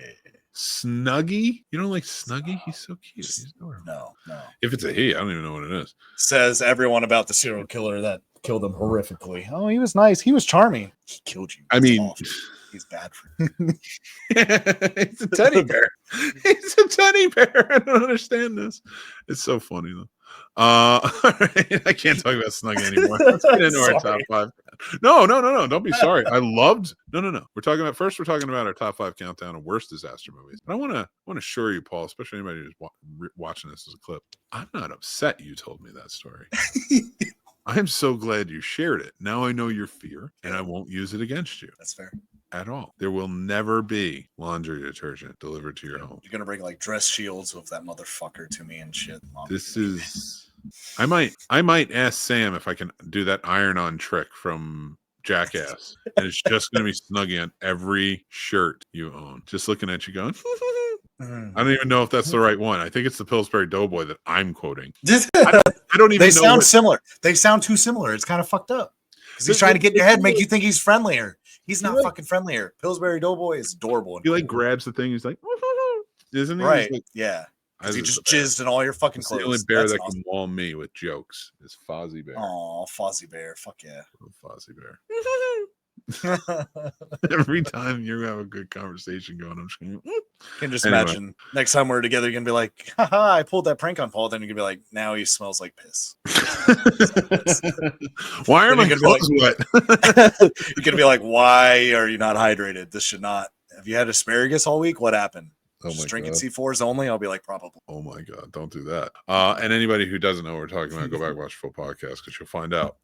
Snuggie? You don't like Snuggie? He's so cute. He's adorable. No. If it's a he, I don't even know what it is. Says everyone about the serial killer that killed him horrifically. Oh, he was nice. He was charming. He killed you. I mean, he's bad for you. He's a teddy bear. He's a teddy bear. I don't understand this. It's so funny though. All right. I can't talk about Snuggie anymore. Let's get into our top 5. No. Don't be sorry. No. We're talking about our top 5 countdown of worst disaster movies. But I want to assure you, Paul, especially anybody who's watching this as a clip, I'm not upset you told me that story. I'm so glad you shared it. Now I know your fear, and I won't use it against you. That's fair. At all. There will never be laundry detergent delivered to your home. You're gonna bring like dress shields of that motherfucker to me and shit. This is. I might ask Sam if I can do that iron-on trick from Jackass, and it's just gonna be Snuggie on every shirt you own. Just looking at you, going. I don't even know if that's the right one. I think it's the Pillsbury Doughboy that I'm quoting. I don't even. They sound similar. They sound too similar. It's kind of fucked up because he's trying to get in your head, make you think he's friendlier. He's not fucking friendlier. Pillsbury Doughboy is adorable. He like grabs the thing. He's like, isn't he? Right? Like, yeah. Because he just jizzed in all your fucking clothes. The only bear that can wall me with jokes is Fozzie Bear. Oh, Fozzie Bear. Fuck yeah. Fozzie Bear. Every time you have a good conversation going, I'm just going, can just imagine next time we're together, you're gonna be like, haha, I pulled that prank on Paul. Then you're gonna be like, now he smells like piss. Why are my clothes wet? You're gonna be like, why are you not hydrated? This should not have you had asparagus all week? What happened? Oh Just my drinking God. C4s only? I'll be like, probably. Oh my God, don't do that. And anybody who doesn't know what we're talking about, go back and watch the full podcast because you'll find out.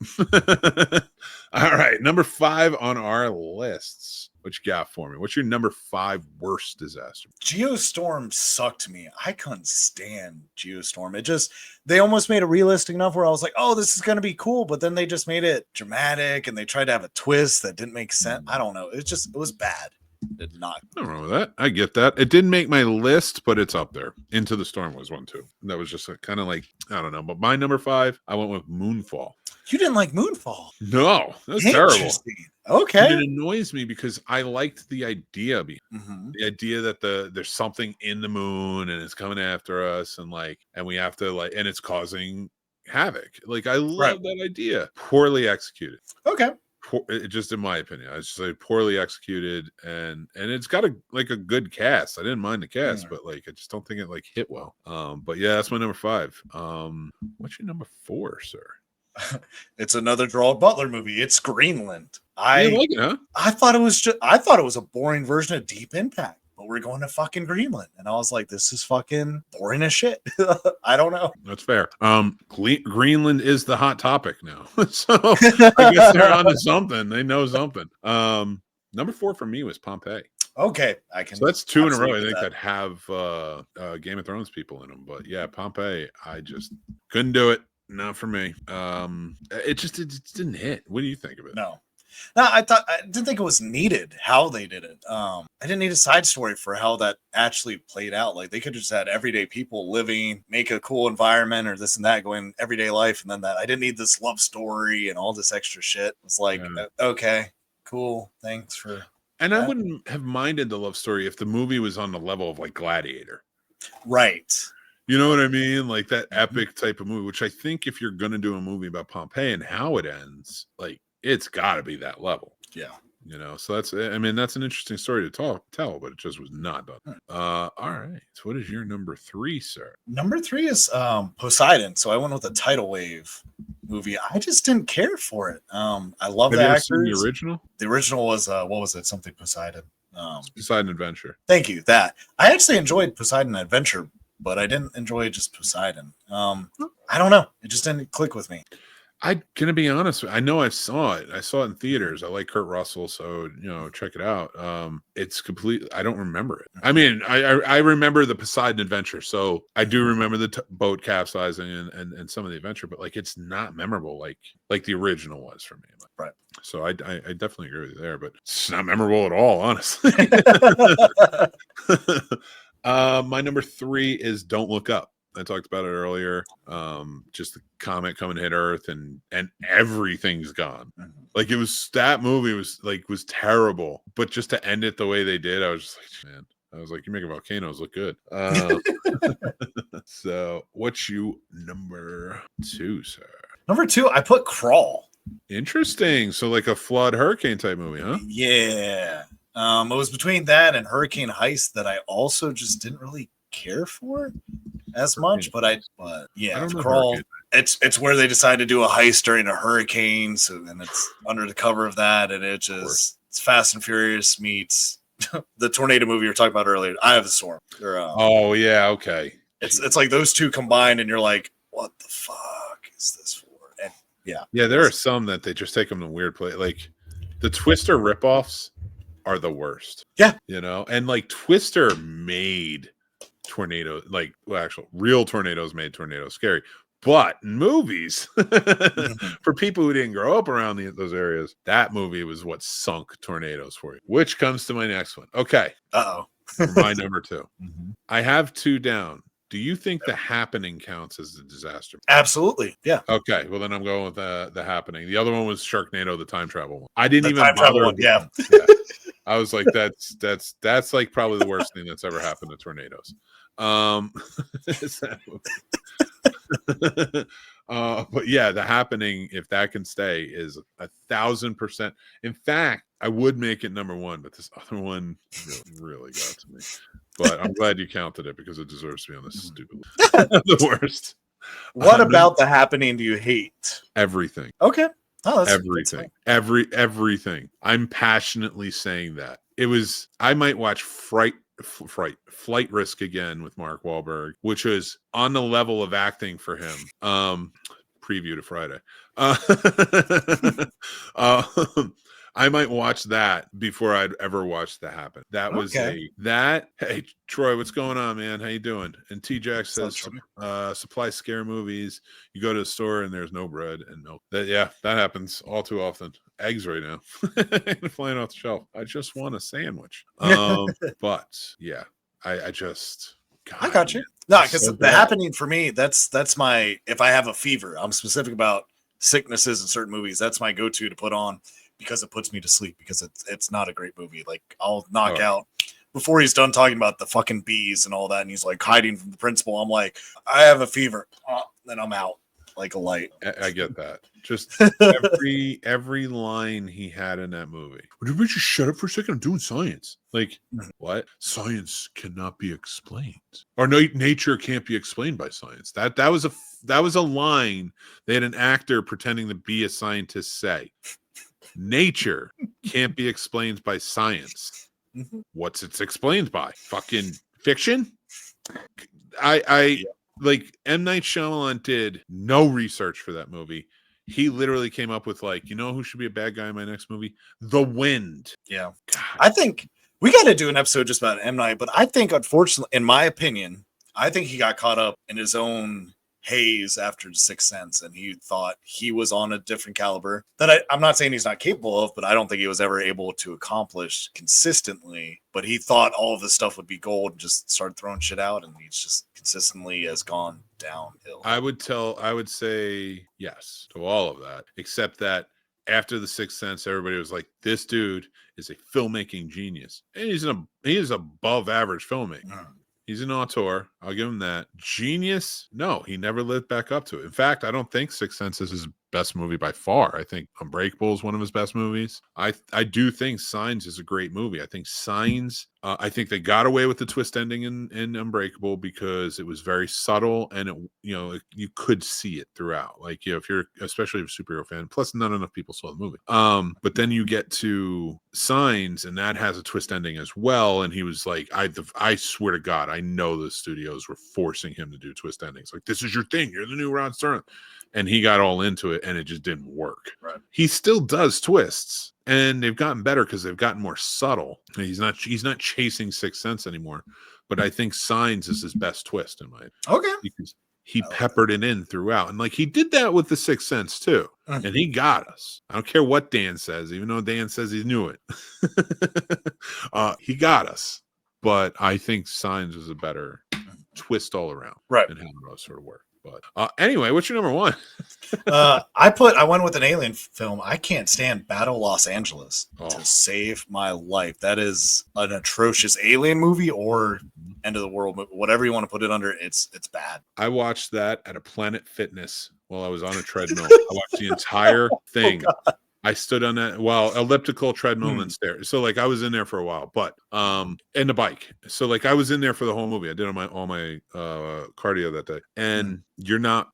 All right, number 5 on our lists. What you got for me? What's your number 5 worst disaster? Geostorm sucked me. I couldn't stand Geostorm. They almost made it realistic enough where I was like, oh, this is going to be cool. But then they just made it dramatic and they tried to have a twist that didn't make sense. I don't know. It was bad. Did not. Nothing wrong with that. I get that. It didn't make my list, but it's up there. Into the Storm was one too. That was just kind of like, I don't know. But my number 5, I went with Moonfall. You didn't like Moonfall? No, that's terrible. Okay. And it annoys me because I liked the idea the idea that there's something in the moon and it's coming after us and we have to and it's causing havoc. Like I love that idea. Poorly executed. Okay. Just in my opinion, I just say poorly executed, and it's got a good cast. I didn't mind the cast, but I just don't think it hit well. But yeah, that's my number 5. What's your number 4, sir? It's another Gerald Butler movie. It's Greenland. You like it, huh? I thought it was a boring version of Deep Impact, but we're going to fucking Greenland, and I was like, this is fucking boring as shit. I don't know. That's fair. Greenland is the hot topic now, so I guess they're onto something. They know something. Number 4 for me was Pompeii. Okay, I can. So that's 2 in a row. I think that have Game of Thrones people in them, but yeah, Pompeii. I just couldn't do it. Not for me. It didn't hit. What do you think of it? No, I didn't think it was needed how they did it. I didn't need a side story for how that actually played out. Like they could have just had everyday people living, make a cool environment or this and that going everyday life. And then that I didn't need this love story and all this extra shit. It's like, okay, cool. Thanks for. And I wouldn't have minded the love story if the movie was on the level of Gladiator. Right. You know what I mean? Like that epic type of movie, which I think if you're going to do a movie about Pompeii and how it ends, it's got to be that level. Yeah. So that's an interesting story to tell, but it just was not done. All right. So what is your number 3, sir? Number 3 is Poseidon. So I went with the Tidal Wave movie. I just didn't care for it. I love the actors. The original? The original was what was it? Something Poseidon. Poseidon Adventure. Thank you. That I actually enjoyed Poseidon Adventure, but I didn't enjoy just Poseidon. I don't know. It just didn't click with me. I'm gonna be honest. I know I saw it. I saw it in theaters. I like Kurt Russell, so check it out. It's complete. I don't remember it. I mean, I remember the Poseidon Adventure, so I do remember the boat capsizing and some of the adventure, but it's not memorable like the original was for me. Right. So I definitely agree with you there, but it's not memorable at all, honestly. My number 3 is Don't Look Up. I talked about it earlier. Just the comet coming to hit Earth and everything's gone. It was that movie was terrible, but just to end it the way they did, I was just like, man. I was like, you're making volcanoes look good. So, what's you number 2, sir? Number 2, I put Crawl. Interesting. So, a flood hurricane type movie, huh? Yeah. It was between that and Hurricane Heist that I also just didn't really care for as much, but yeah, Crawl. It's where they decide to do a heist during a hurricane, and it's under the cover of that, and it's Fast and Furious meets the tornado movie you were talking about earlier. Eye of the Storm. Oh yeah, okay. It's like those two combined, and you're like, what the fuck is this for? And yeah, there are some that they just take them to weird place. Like the Twister ripoffs are the worst. Yeah, and Twister made tornado real tornadoes made tornadoes scary, but in movies for people who didn't grow up around those areas, that movie was what sunk tornadoes for you, which comes to my next one. Okay. My number 2. I have 2 down. Do you think The Happening counts as a disaster? Absolutely. Yeah. Okay. Well, then I'm going with the Happening. The other one was Sharknado, the time travel one. I didn't even time travel one. Yeah. I was like, that's probably the worst thing that's ever happened to tornadoes. But yeah, The Happening, if that can stay, is 1,000%. In fact, I would make it number 1, but this other one really got to me. But I'm glad you counted it because it deserves to be on this stupid list. The worst. What about The Happening do you hate? Everything. Okay. Oh, that's everything. Everything. I'm passionately saying that. I might watch Flight Risk again with Mark Wahlberg, which was on the level of acting for him. Preview to Friday. I might watch that before I'd ever watch The Happen. That was Hey Troy, what's going on, man? How you doing? And T-Jack says supply scare movies. You go to the store and there's no bread and milk. That happens all too often. Eggs right now flying off the shelf. I just want a sandwich. But yeah, I just I got you. No, because The Happening for me, that's my, if I have a fever, I'm specific about sicknesses in certain movies. That's my go-to to put on because it puts me to sleep, because it's not a great movie. Like, I'll knock out before he's done talking about the fucking bees and all that, and he's like hiding from the principal. I'm like, I have a fever. Then I'm out like a light. I get that. Just every line he had in that movie. Would you just shut up for a second? I'm doing science. Like, what? Science cannot be explained, or nature can't be explained by science. That was a line they had an actor pretending to be a scientist say. Nature can't be explained by science. What's it explained by? Fucking fiction. Like, M. Night Shyamalan did no research for that movie. He literally came up with, like, you know who should be a bad guy in my next movie? The Wind. Yeah. God. I think we got to do an episode just about M. Night, but I think, unfortunately, in my opinion, I think he got caught up in his own haze after The Sixth Sense, and he thought he was on a different caliber that I'm not saying he's not capable of, but I don't think he was ever able to accomplish consistently. But he thought all of this stuff would be gold and just started throwing shit out, and he's just consistently has gone downhill. I would say yes to all of that, except that after The Sixth Sense, everybody was like, this dude is a filmmaking genius, and he is above average filmmaker. He's an auteur. I'll give him that. Genius? No, he never lived back up to it. In fact, I don't think Sixth Sense is his best movie by far. I think Unbreakable is one of his best movies. I do think Signs is a great movie. I think Signs, I think they got away with the twist ending in Unbreakable because it was very subtle, and you could see it throughout. Like, if you're especially a superhero fan, plus not enough people saw the movie. But then you get to Signs, and that has a twist ending as well. And he was like, I swear to God, I know the studios were forcing him to do twist endings. Like, this is your thing. You're the new Ron Sterling. And he got all into it, and it just didn't work. Right. He still does twists, and they've gotten better because they've gotten more subtle. He's not chasing Sixth Sense anymore. But I think Signs is his best twist in my opinion. Okay. Because he peppered it in throughout. And like, he did that with The Sixth Sense too. And he got us. I don't care what Dan says, even though Dan says he knew it. He got us. But I think Signs was a better twist all around. Right. And how it all sort of worked. But anyway, what's your number one? I went with an alien film. I can't stand Battle Los Angeles to save my life. That is an atrocious alien movie or end of the world movie, whatever you want to put it under. It's bad. I watched that at a Planet Fitness while I was on a treadmill. I watched the entire thing. I stood on that elliptical treadmill and stairs. So like, I was in there for a while, but and the bike. So like, I was in there for the whole movie. I did all my cardio that day. And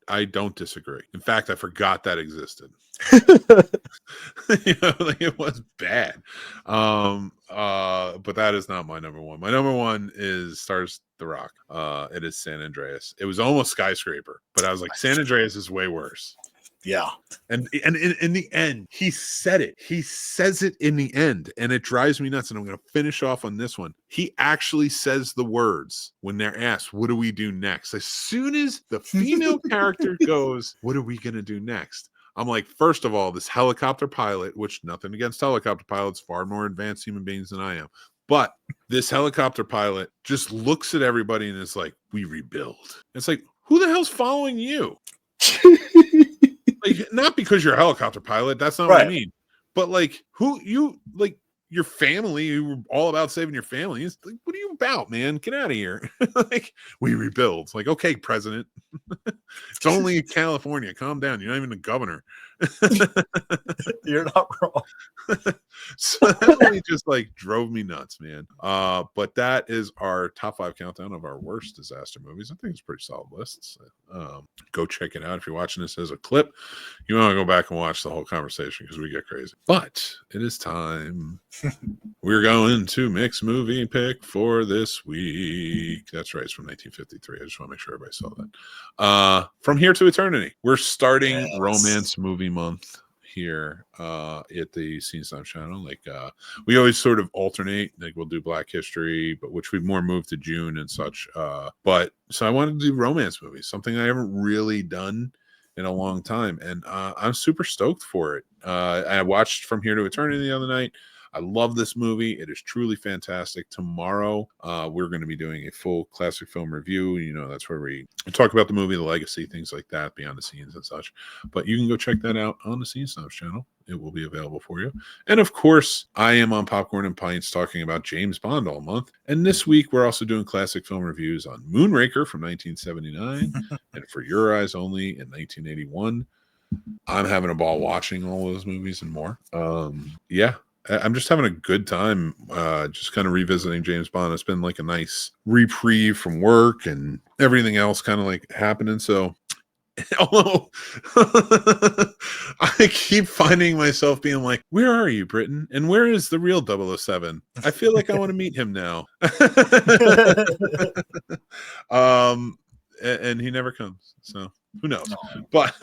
I don't disagree. In fact, I forgot that existed. Like, it was bad. But that is not my number one. My number one stars The Rock. It is San Andreas. It was almost Skyscraper, but I was like, San Andreas is way worse. Yeah. And in the end, he said it. He says it in the end, and it drives me nuts. And I'm going to finish off on this one. He actually says the words when they're asked, what do we do next? As soon as the female character goes, what are we going to do next? I'm like, first of all, this helicopter pilot, which nothing against helicopter pilots, far more advanced human beings than I am. But this helicopter pilot just looks at everybody and is like, we rebuild. It's like, who the hell's following you? Like, not because you're a helicopter pilot. That's not what I mean. But like, your family, you were all about saving your family. It's like, what are you about, man? Get out of here. Like, we rebuild. It's like, okay, president. It's only in California. Calm down. You're not even the governor. You're not wrong. So that really just like drove me nuts, man. But that is our top 5 countdown of our worst disaster movies. I think it's a pretty solid list. Go check it out. If you're watching this as a clip, you want to go back and watch the whole conversation because we get crazy. But it is time. We're going to mix movie pick for this week. That's right. It's from 1953. I just want to make sure everybody saw that. From Here to Eternity. We're starting Romance Movie Month here at the Scene Snobs channel. Like we always sort of alternate. Like we'll do Black History, but which we've more moved to June and such. But so I wanted to do romance movies, something I haven't really done in a long time, and I'm super stoked for it. I watched From Here to Eternity the other night. I love this movie. It is truly fantastic. Tomorrow, we're going to be doing a full classic film review. You know, that's where we talk about the movie, the legacy, things like that, behind the scenes and such. But you can go check that out on the Scene Snobs channel. It will be available for you. And of course, I am on Popcorn and Pints talking about James Bond all month. And this week, we're also doing classic film reviews on Moonraker from 1979 and For Your Eyes Only in 1981. I'm having a ball watching all those movies and more. Yeah. I'm just having a good time just kind of revisiting James Bond. It's been like a nice reprieve from work and everything else kind of like happening. So although I keep finding myself being like, where are you, Britain? And where is the real 007? I feel like I want to meet him now. And he never comes. So who knows? No. But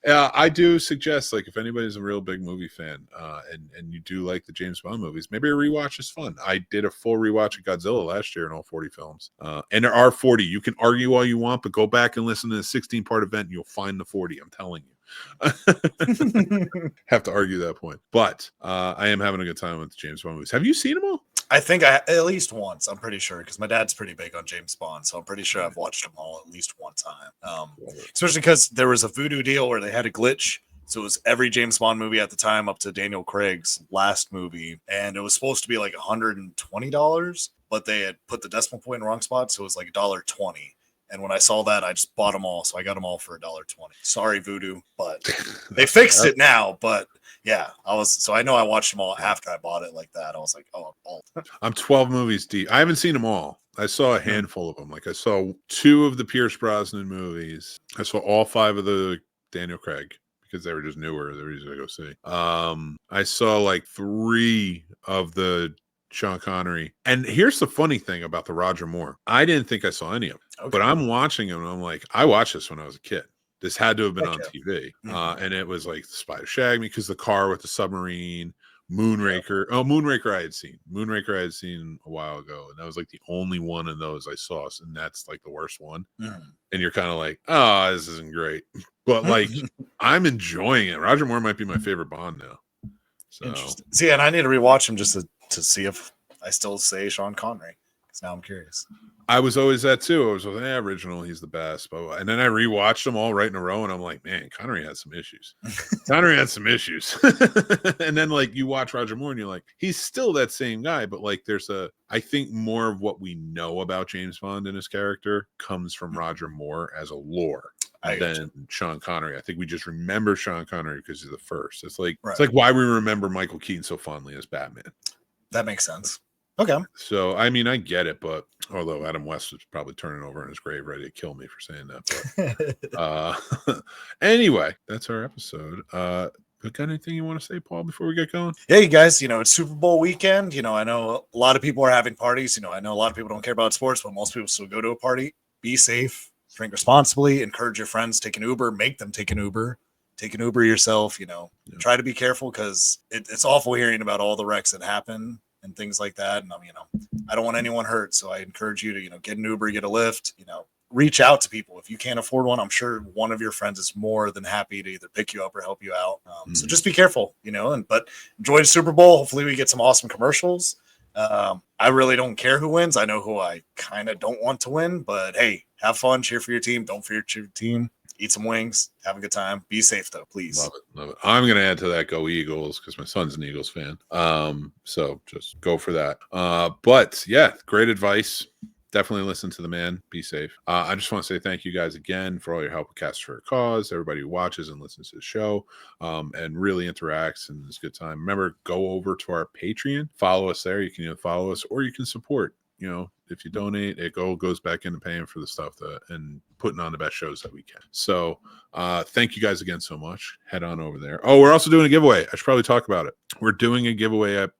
I do suggest, like, if anybody's a real big movie fan and you do like the James Bond movies, maybe a rewatch is fun. I did a full rewatch of Godzilla last year in all 40 films. And there are 40. You can argue all you want, but go back and listen to the 16-part event and you'll find the 40. I'm telling you. Have to argue that point. But I am having a good time with the James Bond movies. Have you seen them all? I think at least once. I'm pretty sure because my dad's pretty big on James Bond, so I'm pretty sure I've watched them all at least one time. Especially because there was a voodoo deal where they had a glitch, so it was every James Bond movie at the time up to Daniel Craig's last movie, and it was supposed to be like $120, but they had put the decimal point in the wrong spot, so it was like $1.20. And when I saw that, I just bought them all, so I got them all for $1.20. Sorry, voodoo, but they fixed it now. But yeah, I know I watched them all after I bought it like that. I was like, oh. I'm 12 movies deep. I haven't seen them all. I saw a handful of them. Like I saw 2 of the Pierce Brosnan movies. I saw all 5 of the Daniel Craig because they were just newer. They were easy to go see. I saw like 3 of the Sean Connery. And here's the funny thing about the Roger Moore. I didn't think I saw any of them. Okay. But I'm watching them and I'm like, I watched this when I was a kid. This had to have been on TV. And it was like The Spy Who Shagged Me, because the car with the submarine, Moonraker. Oh, Moonraker I had seen. Moonraker I had seen a while ago. And that was like the only one of those I saw. And that's like the worst one. And you're kind of like, oh, this isn't great. But like, I'm enjoying it. Roger Moore might be my favorite Bond now. So. Interesting. See, and I need to rewatch him just to see if I still say Sean Connery. Because now I'm curious. I was always that too. I was like, original, he's the best. And then I rewatched them all right in a row, and I'm like, man, Connery had some issues. Connery had some issues. And then like you watch Roger Moore, and you're like, he's still that same guy, but like I think more of what we know about James Bond and his character comes from Roger Moore as a lore than Sean Connery. I think we just remember Sean Connery because he's the first. It's like It's like why we remember Michael Keaton so fondly as Batman. That makes sense. Okay. So, I mean, I get it, but although Adam West was probably turning over in his grave ready to kill me for saying that. But, anyway, that's our episode. Got anything you want to say, Paul, before we get going? Yeah, you guys, it's Super Bowl weekend. I know a lot of people are having parties. I know a lot of people don't care about sports, but most people still go to a party. Be safe, drink responsibly, encourage your friends, take an Uber, make them take an Uber. Take an Uber yourself, Try to be careful because it's awful hearing about all the wrecks that happen and things like that. And I don't want anyone hurt. So I encourage you to, get an Uber, get a Lyft, reach out to people. If you can't afford one, I'm sure one of your friends is more than happy to either pick you up or help you out. So just be careful, but enjoy the Super Bowl. Hopefully we get some awesome commercials. I really don't care who wins. I know who I kind of don't want to win, but hey, have fun, cheer for your team. Don't fear your team. Eat some wings, have a good time. Be safe though, please. Love it. I'm gonna add to that, go Eagles, because my son's an Eagles fan. So just go for that. But yeah, great advice. definitely listen to the man. Be safe. I just want to say thank you guys again for all your help with Cast for a Cause, everybody who watches and listens to the show, and really interacts, and it's a good time. Remember, go over to our Patreon, follow us there. You can either follow us or you can support. You know, if you donate, it goes back into paying for the stuff and putting on the best shows that we can. So thank you guys again so much. Head on over there. Oh, we're also doing a giveaway. I should probably talk about it. We're doing a giveaway at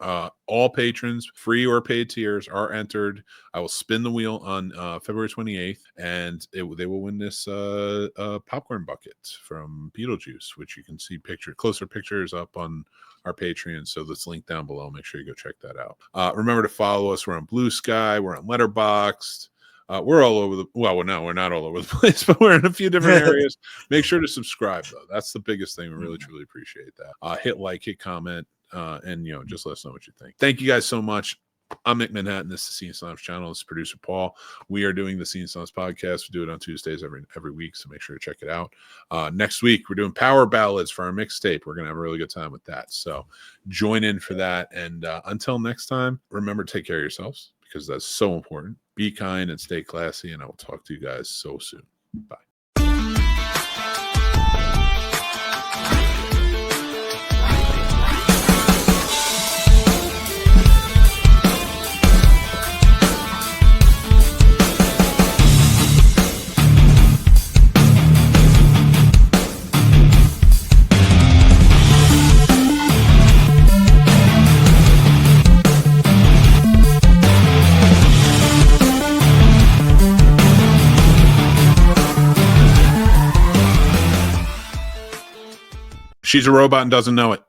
all patrons, free or paid tiers, are entered. I will spin the wheel on February 28th, and they will win this popcorn bucket from Beetlejuice, which you can see closer pictures up on our Patreon. So that's linked down below. Make sure you go check that out. Remember to follow us. We're on Blue Sky. We're on Letterboxd. We're all over we're not all over the place, but we're in a few different areas. Make sure to subscribe, though. That's the biggest thing. We really, truly appreciate that. Hit like, hit comment, and just let us know what you think. Thank you guys so much. I'm Nick Manhattan. This is the Scene Snobs channel. This is producer Paul. We are doing the Scene Snobs podcast. We do it on Tuesdays every week, so make sure to check it out. Next week, we're doing power ballads for our mixtape. We're going to have a really good time with that. So join in for that. And until next time, remember to take care of yourselves, because that's so important. Be kind and stay classy, and I will talk to you guys so soon. Bye. She's a robot and doesn't know it.